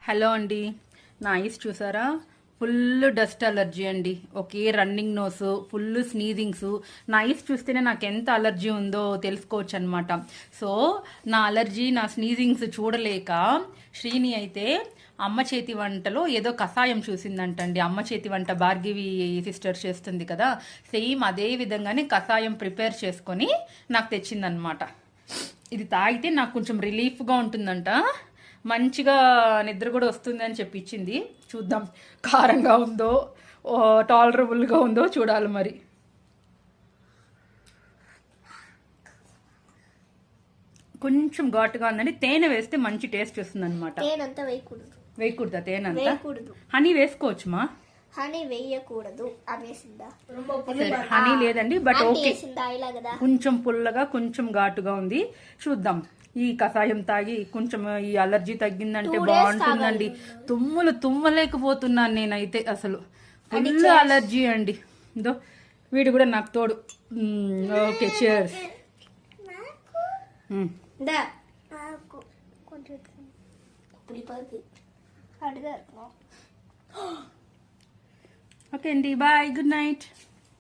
Hello అండి, నా ice చూసారా? ఫుల్ డస్ట్ అలర్జీ అండి. ఒకే రన్నింగ్ నోస్, ఫుల్ స్నీజింగ్స్. నా ఐస్ చూస్తేనే నాకు ఎంత అలర్జీ ఉందో తెలుసుకోవచ్చు అనమాట. సో నా అలర్జీ, నా స్నీజింగ్స్ చూడలేక శ్రీని అయితే అమ్మ చేతి వంటలో ఏదో కషాయం చూసిందంటండి. అమ్మ చేతి వంట భార్గవి సిస్టర్ చేస్తుంది కదా, సేమ్ అదే విధంగానే కషాయం ప్రిపేర్ చేసుకొని నాకు తెచ్చిందనమాట. ఇది తాగితే నాకు కొంచెం రిలీఫ్గా ఉంటుందంట, మంచిగా నిద్ర కూడా వస్తుంది అని చెప్పి ఇచ్చింది. చూద్దాం కారంగా ఉందో టాలరబుల్గా ఉందో చూడాలి మరి. కొంచెం ఘాటుగా ఉందండి. తేనె వేస్తే మంచి టేస్ట్ వస్తుంది అనమాట. వేయకూడదా తేనె అంతా? హనీ వేసుకోవచ్చు మా? హనీ వేయకూడదు. హనీ లేదండి, బట్ ఓకే. కొంచెం పుల్లగా కొంచెం ఘాటుగా ఉంది. చూద్దాం. ఈ కషాయం తాగి కొంచెం ఈ అలర్జీ తగ్గిందంటే బాగుంటుందండి. తుమ్మలేకపోతున్నాను నేనైతే, అసలు ఫుల్ అలర్జీ అండి. ఇదో వీడు కూడా నాకు తోడు. Okay, chairs. ఓకే అండి, బాయ్, గుడ్ నైట్.